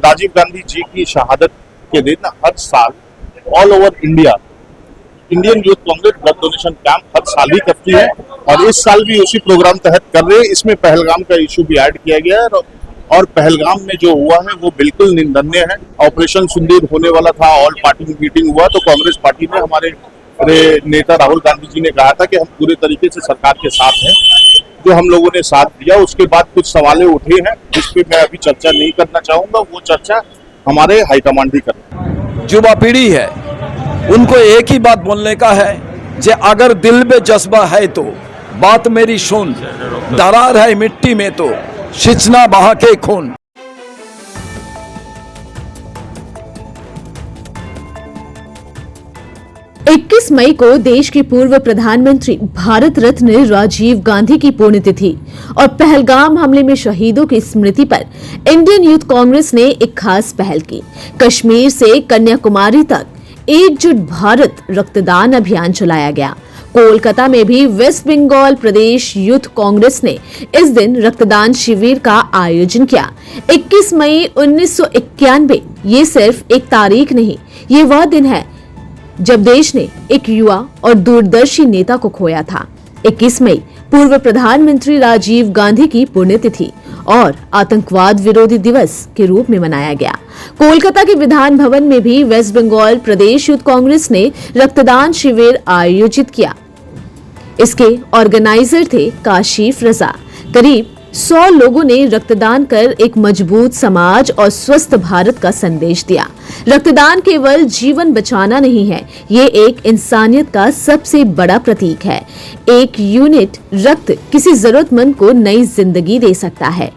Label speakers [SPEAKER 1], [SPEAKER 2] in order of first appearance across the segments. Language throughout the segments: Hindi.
[SPEAKER 1] राजीव गांधी जी की शहादत के दिन हर साल all over India Indian Youth Congress blood donation camp हर साल ही करती है और इस साल भी उसी प्रोग्राम तहत कर रहे हैं। इसमें पहलगाम का इशू भी ऐड किया गया है और पहलगाम में जो हुआ है वो बिल्कुल निंदनीय है। ऑपरेशन सिंदूर होने वाला था, ऑल पार्टी मीटिंग हुआ तो कांग्रेस पार्टी ने हमारे नेता राहुल गांधी जी ने कहा था कि हम पूरे तरीके से सरकार के साथ हैं, जो हम लोगों ने साथ दिया। उसके बाद कुछ सवालें उठे हैं जिस पे मैं अभी चर्चा नहीं करना चाहूंगा, वो चर्चा हमारे हाईकमांड ही कर।
[SPEAKER 2] युवा पीढ़ी है, उनको एक ही बात बोलने का है जे अगर दिल में जज्बा है तो बात मेरी सुन, दरार है मिट्टी में तो सिंचना बहा के खून।
[SPEAKER 3] इक्कीस मई को देश के पूर्व प्रधानमंत्री भारत रत्न राजीव गांधी की पुण्यतिथि और पहलगाम हमले में शहीदों की स्मृति पर इंडियन यूथ कांग्रेस ने एक खास पहल की। कश्मीर से कन्याकुमारी तक एकजुट भारत रक्तदान अभियान चलाया गया। कोलकाता में भी वेस्ट बंगाल प्रदेश यूथ कांग्रेस ने इस दिन रक्तदान शिविर का आयोजन किया। 21 मई 1991 ये सिर्फ एक तारीख नहीं, ये वह दिन है जब देश ने एक युवा और दूरदर्शी नेता को खोया था। 21 मई पूर्व प्रधानमंत्री राजीव गांधी की पुण्यतिथि और आतंकवाद विरोधी दिवस के रूप में मनाया गया। कोलकाता के विधान भवन में भी वेस्ट बंगाल प्रदेश यूथ कांग्रेस ने रक्तदान शिविर आयोजित किया। इसके ऑर्गेनाइजर थे काशिफ रजा। करीब 100 लोगों ने रक्तदान कर एक मजबूत समाज और स्वस्थ भारत का संदेश दिया। रक्तदान केवल जीवन बचाना नहीं है, ये एक इंसानियत का सबसे बड़ा प्रतीक है। एक यूनिट रक्त किसी जरूरतमंद को नई जिंदगी दे सकता है।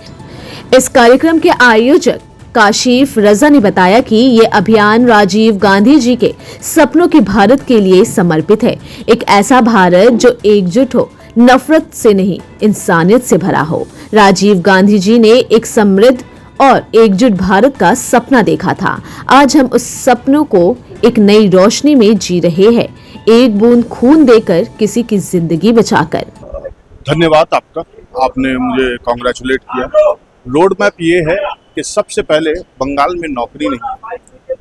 [SPEAKER 3] इस कार्यक्रम के आयोजक काशिफ रजा ने बताया कि ये अभियान राजीव गांधी जी के सपनों के भारत के लिए समर्पित है। एक ऐसा भारत जो एकजुट हो, नफरत से नहीं इंसानियत से भरा हो। राजीव गांधी जी ने एक समृद्ध और एकजुट भारत का सपना देखा था। आज हम उस सपनों को एक नई रोशनी में जी रहे हैं, एक बूंद खून देकर किसी की जिंदगी बचाकर।
[SPEAKER 1] धन्यवाद आपका, आपने मुझे कॉन्ग्रेचुलेट किया। रोड मैप ये है कि सबसे पहले बंगाल में नौकरी नहीं,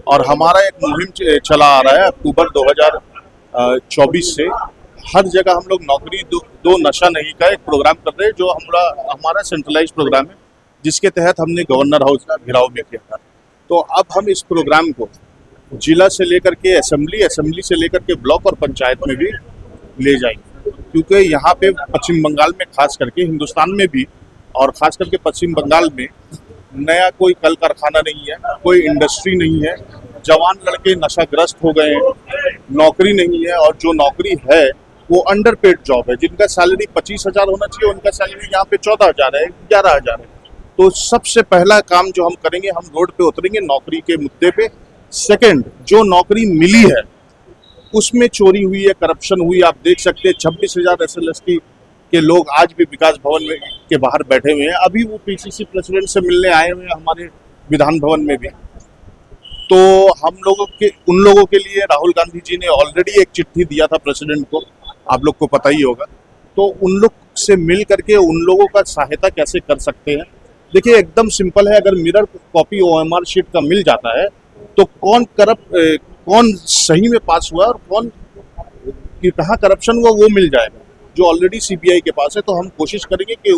[SPEAKER 1] और हमारा एक मुहिम चला आ रहा है अक्टूबर 2024 से। हर जगह हम लोग नौकरी दो नशा नहीं का एक प्रोग्राम कर रहे हैं, जो हमारा सेंट्रलाइज प्रोग्राम है, जिसके तहत हमने गवर्नर हाउस घेराव में किया था। तो अब हम इस प्रोग्राम को जिला से लेकर के असेंबली से लेकर के ब्लॉक और पंचायत में भी ले जाएंगे, क्योंकि यहाँ पे पश्चिम बंगाल में खास करके, हिंदुस्तान में भी और खास करके पश्चिम बंगाल में नया कोई कल कारखाना नहीं है, कोई इंडस्ट्री नहीं है। जवान लड़के नशाग्रस्त हो गए हैं, नौकरी नहीं है, और जो नौकरी है वो अंडरपेड जॉब है। जिनका सैलरी 25,000 होना चाहिए, उनका सैलरी यहाँ पे 14,000 है, 11,000 है। तो सबसे पहला काम जो हम करेंगे, हम रोड पे उतरेंगे नौकरी के मुद्दे पे। सेकंड, जो नौकरी मिली है उसमें चोरी हुई है, करप्शन हुई। आप देख सकते हैं 26,000 SLST के लोग आज भी विकास भवन में के बाहर बैठे हुए हैं। अभी वो PCC प्रेसिडेंट से मिलने आए हुए हैं हमारे विधान भवन में भी। तो हम लोगों के उन लोगों के लिए राहुल गांधी जी ने ऑलरेडी एक चिट्ठी दिया था प्रेसिडेंट को, आप लोग को पता ही होगा। तो उन लोग से मिल करके उन लोगों का सहायता कैसे कर सकते हैं, देखिए एकदम सिंपल है। अगर मिरर कॉपी OMR शीट का मिल जाता है तो कौन सही में पास हुआ और कौन कि कहाँ करप्शन हुआ वो मिल जाएगा, जो ऑलरेडी CBI के पास है। तो हम कोशिश करेंगे कि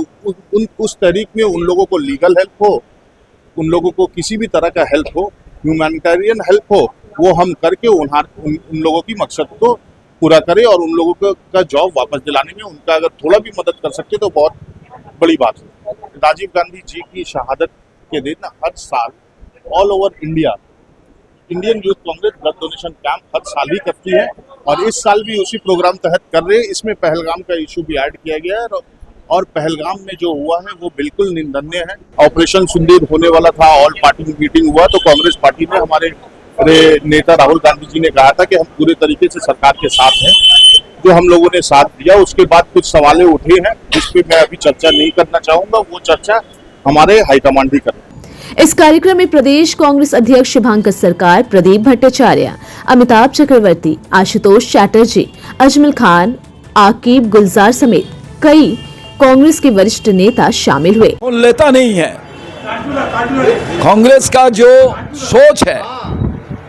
[SPEAKER 1] उस तरीक में उन लोगों को लीगल हेल्प हो, उन लोगों को किसी भी तरह का हेल्प हो, ह्यूमैनिटेरियन हेल्प हो, वो हम करके उन लोगों की मकसद को पूरा करें और उन लोगों का जॉब वापस दिलाने में उनका अगर थोड़ा भी मदद कर सकते तो बहुत बड़ी बात है। राजीव गांधी जी की शहादत के दिन हर साल all over India Indian Youth Congress blood donation camp हर साल ही करती है और इस साल भी उसी प्रोग्राम तहत कर रहे हैं। इसमें पहलगाम का इशू भी ऐड किया गया है और पहलगाम में जो हुआ है वो बिल्कुल निंदनीय है। ऑपरेशन सिंदूर होने वाला था, ऑल पार्टी मीटिंग हुआ तो कांग्रेस पार्टी ने हमारे नेता राहुल गांधी जी ने कहा था कि हम पूरे तरीके से सरकार के साथ हैं, जो हम लोगों ने साथ दिया। उसके बाद कुछ सवालें उठे हैं जिस पे मैं अभी चर्चा नहीं करना चाहूंगा, वो चर्चा हमारे हाईकमांड ही करें।
[SPEAKER 3] इस कार्यक्रम में प्रदेश कांग्रेस अध्यक्ष शुभांकर सरकार, प्रदीप भट्टाचार्य, अमिताभ चक्रवर्ती, आशुतोष चैटर्जी, अजमल खान, आकिब गुलजार समेत कई कांग्रेस के वरिष्ठ नेता शामिल हुए।
[SPEAKER 2] लेता नहीं है, कांग्रेस का जो सोच है,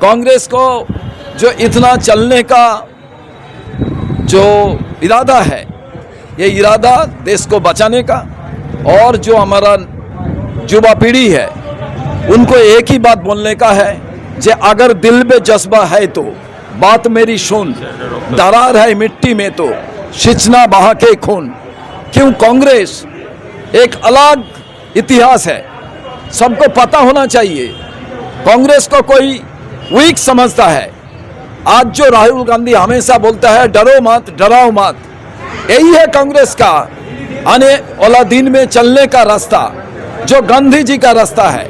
[SPEAKER 2] कांग्रेस को जो इतना चलने का जो इरादा है, ये इरादा देश को बचाने का, और जो हमारा युवा पीढ़ी है उनको एक ही बात बोलने का है जे अगर दिल में जज्बा है तो बात मेरी सुन, दरार है मिट्टी में तो सिंचना बहा के खून। क्यों? कांग्रेस एक अलग इतिहास है, सबको पता होना चाहिए। कांग्रेस को कोई वीक समझता है। आज जो राहुल गांधी हमेशा बोलता है डरो मत, डराओ मत, यही है कांग्रेस का आने वाला दिन में चलने का रास्ता, जो गांधी जी का रास्ता है।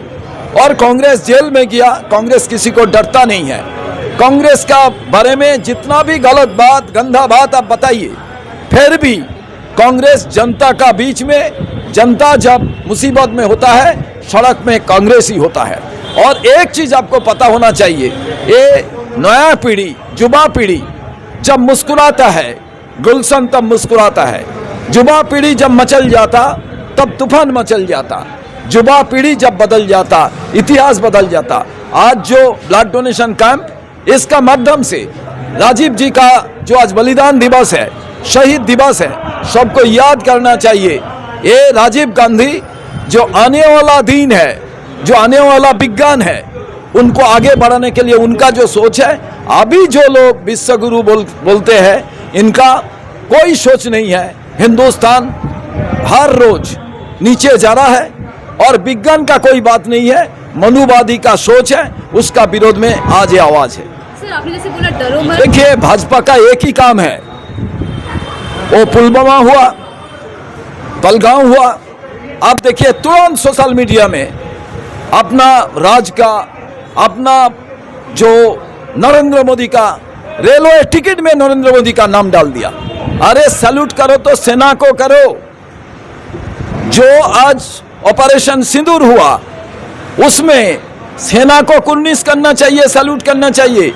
[SPEAKER 2] और कांग्रेस जेल में गया, कांग्रेस किसी को डरता नहीं है। कांग्रेस का बारे में जितना भी गलत बात, गंदा बात आप बताइए, फिर भी कांग्रेस जनता का बीच में, जनता जब मुसीबत में होता है सड़क में कांग्रेस ही होता है। और एक चीज आपको पता होना चाहिए, ये नया पीढ़ी, युवा पीढ़ी जब मुस्कुराता है, गुलशन तब मुस्कुराता है। युवा पीढ़ी जब मचल जाता तब तूफान मचल जाता। युवा पीढ़ी जब बदल जाता, इतिहास बदल जाता। आज जो ब्लड डोनेशन कैंप, इसका माध्यम से राजीव जी का जो आज बलिदान दिवस है, शहीद दिवस है, सबको याद करना चाहिए। ये राजीव गांधी जो आने वाला दिन है, जो आने वाला विज्ञान है, उनको आगे बढ़ाने के लिए उनका जो सोच है, अभी जो लोग विश्व गुरु बोलते हैं, इनका कोई सोच नहीं है। हिंदुस्तान हर रोज नीचे जा रहा है और विज्ञान का कोई बात नहीं है, मनुवादी का सोच है, उसका विरोध में आज ये आवाज है।
[SPEAKER 3] सर, आपने जैसे बोला डरो मत।
[SPEAKER 2] देखिए, भाजपा का एक ही काम है, वो पुलवामा हुआ, पहलगाम हुआ। आप देखिए तुरंत सोशल मीडिया में अपना राज का, अपना जो नरेंद्र मोदी का रेलवे टिकट में नरेंद्र मोदी का नाम डाल दिया। अरे सैल्यूट करो तो सेना को करो। जो आज ऑपरेशन सिंदूर हुआ, उसमें सेना को कुर्निश करना चाहिए, सैल्यूट करना चाहिए।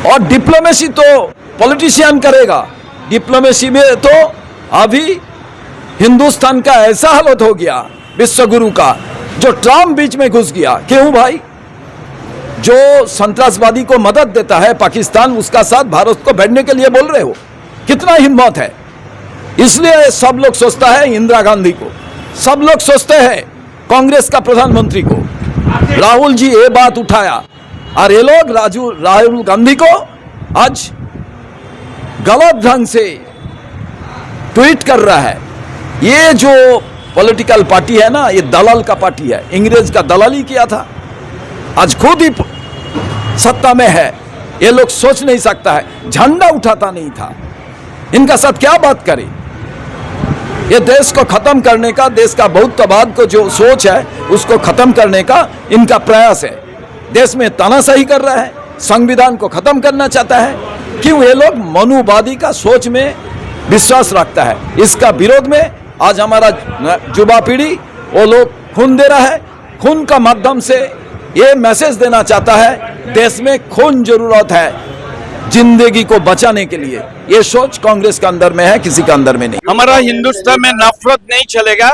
[SPEAKER 2] और डिप्लोमेसी तो पॉलिटिशियन करेगा। डिप्लोमेसी में तो अभी हिंदुस्तान का ऐसा हालत हो गया विश्व गुरु का, जो ट्रम्प बीच में घुस गया। क्यों भाई? जो संतरासवादी को मदद देता है पाकिस्तान, उसका साथ भारत को बैठने के लिए बोल रहे हो, कितना हिम्मत है। इसलिए सब लोग सोचता है इंदिरा गांधी को, सब लोग सोचते हैं कांग्रेस का प्रधानमंत्री को। राहुल जी ये बात उठाया और ये लोग राहुल गांधी को आज गलत ढंग से ट्वीट कर रहा है। ये जो पॉलिटिकल पार्टी है ना, ये दलाल का पार्टी है, इंग्रेज का दलाली किया था, आज खुद ही सत्ता में है। ये लोग सोच नहीं सकता है, झंडा उठाता नहीं था, इनका साथ क्या बात करें। ये देश को खत्म करने का, देश का बहुत्ववाद को जो सोच है उसको खत्म करने का इनका प्रयास है। देश में तानाशाही कर रहा है, संविधान को खत्म करना चाहता है। क्यों? ये लोग मनुवादी का सोच में विश्वास रखता है। इसका विरोध में आज हमारा युवा पीढ़ी, वो लोग खून दे रहा है। खून का माध्यम से ये मैसेज देना चाहता है, देश में खून जरूरत है जिंदगी को बचाने के लिए। ये सोच कांग्रेस के अंदर में है, किसी के अंदर में नहीं।
[SPEAKER 4] हमारा हिंदुस्तान में नफरत नहीं चलेगा,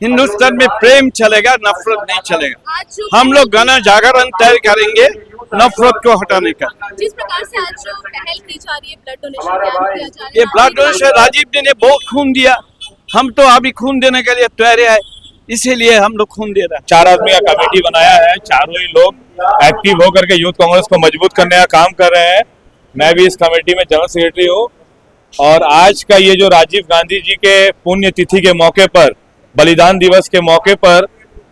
[SPEAKER 4] हिंदुस्तान में प्रेम चलेगा, नफरत नहीं चलेगा। हम लोग गण जागरण तय करेंगे नफरत को हटाने का।
[SPEAKER 3] जिस प्रकार से आज जो पहल की जा रही है, ब्लड डोनेशन कैंप किया जा रहा है,
[SPEAKER 4] ये ब्लड डोनेशन, राजीव जी ने बहुत खून दिया, हम तो अभी खून देने के लिए तैयार है, इसीलिए हम लोग खून दे रहे हैं।
[SPEAKER 5] 4 आदमी का कमेटी बनाया है, चारों ही लोग एक्टिव होकर के यूथ कांग्रेस को मजबूत करने का काम कर रहे हैं। मैं भी इस कमेटी में जनरल सेक्रेटरी हूँ। और आज का ये जो राजीव गांधी जी के पुण्यतिथि के मौके पर, बलिदान दिवस के मौके पर,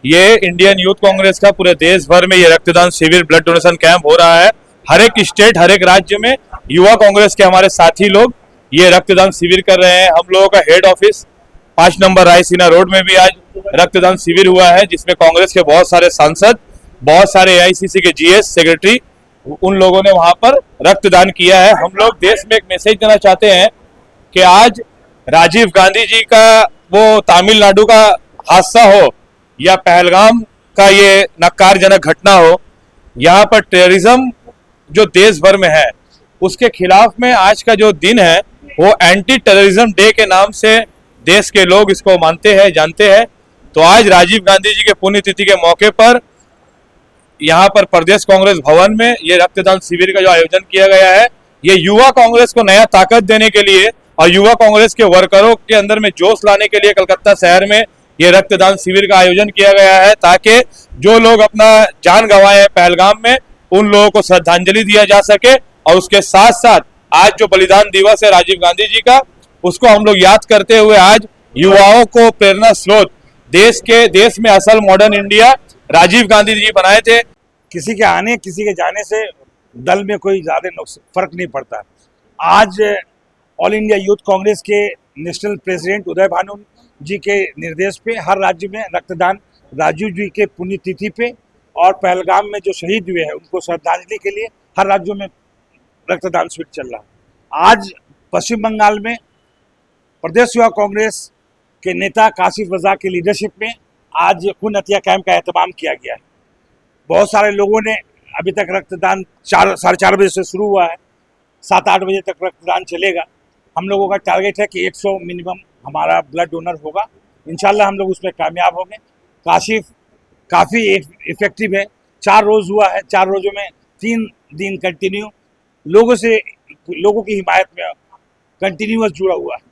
[SPEAKER 5] ये इंडियन यूथ कांग्रेस का पूरे देश भर में ये रक्तदान शिविर, ब्लड डोनेशन कैंप हो रहा है। हर एक स्टेट, हर एक राज्य में युवा कांग्रेस के हमारे साथी लोग ये रक्तदान शिविर कर रहे हैं। हम लोगों का head office 5 number Raisina road में भी आज रक्तदान शिविर हुआ है, जिसमें कांग्रेस के बहुत सारे सांसद, बहुत सारे AICC के GS सेक्रेटरी, उन लोगों ने वहां पर रक्तदान किया है। हम लोग देश में एक मैसेज देना चाहते हैं कि आज राजीव गांधी जी का वो तमिलनाडु का हादसा हो या पहलगाम का ये नकारजनक घटना हो, यहाँ पर टेररिज्म जो देश भर में है उसके खिलाफ में आज का जो दिन है वो एंटी टेररिज्म डे के नाम से देश के लोग इसको मानते हैं, जानते हैं। तो आज राजीव गांधी जी के पुण्यतिथि के मौके पर यहाँ पर प्रदेश कांग्रेस भवन में ये रक्तदान शिविर का जो आयोजन किया गया है, ये युवा कांग्रेस को नया ताकत देने के लिए और युवा कांग्रेस के वर्करों के अंदर में जोश लाने के लिए कलकत्ता शहर में ये रक्तदान शिविर का आयोजन किया गया है, ताकि जो लोग अपना जान गंवाए हैं पहलगाम में, उन लोगों को श्रद्धांजलि दिया जा सके। और उसके साथ साथ आज जो बलिदान दिवस है राजीव गांधी जी का, उसको हम लोग याद करते हुए आज युवाओं को प्रेरणा स्रोत, देश में असल मॉडर्न इंडिया राजीव गांधी जी बनाए थे।
[SPEAKER 6] किसी के आने किसी के जाने से दल में कोई ज्यादा फर्क नहीं पड़ता। आज ऑल इंडिया यूथ कांग्रेस के नेशनल प्रेसिडेंट उदय भानु जी के निर्देश पे हर राज्य में रक्तदान राजीव जी के पुण्यतिथि पे और पहलगाम में जो शहीद हुए हैं उनको श्रद्धांजलि के लिए हर राज्यों में रक्तदान शिविर चल रहा है। आज पश्चिम बंगाल में प्रदेश युवा कांग्रेस के नेता काशिफ रजा की लीडरशिप में आज खून हत्या कैंप का एहतमाम किया गया है। बहुत सारे लोगों ने अभी तक रक्तदान 4:30 बजे से शुरू हुआ है, 7-8 बजे तक रक्तदान चलेगा। हम लोगों का टारगेट है कि 100 मिनिमम हमारा ब्लड डोनर होगा। इंशाल्लाह हम लोग उसमें कामयाब होंगे। काशिफ काफ़ी इफेक्टिव है। 4 रोज़ हुआ है, 4 रोज़ों में 3 दिन कंटिन्यू लोगों की हिमायत में कंटिन्यूअस जुड़ा हुआ है।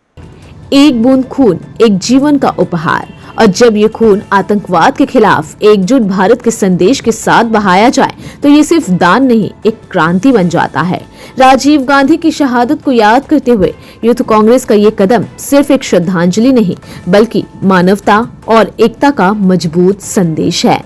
[SPEAKER 3] एक बूंद खून एक जीवन का उपहार, और जब ये खून आतंकवाद के खिलाफ एकजुट भारत के संदेश के साथ बहाया जाए तो ये सिर्फ दान नहीं, एक क्रांति बन जाता है। राजीव गांधी की शहादत को याद करते हुए यूथ कांग्रेस का ये कदम सिर्फ एक श्रद्धांजलि नहीं, बल्कि मानवता और एकता का मजबूत संदेश है।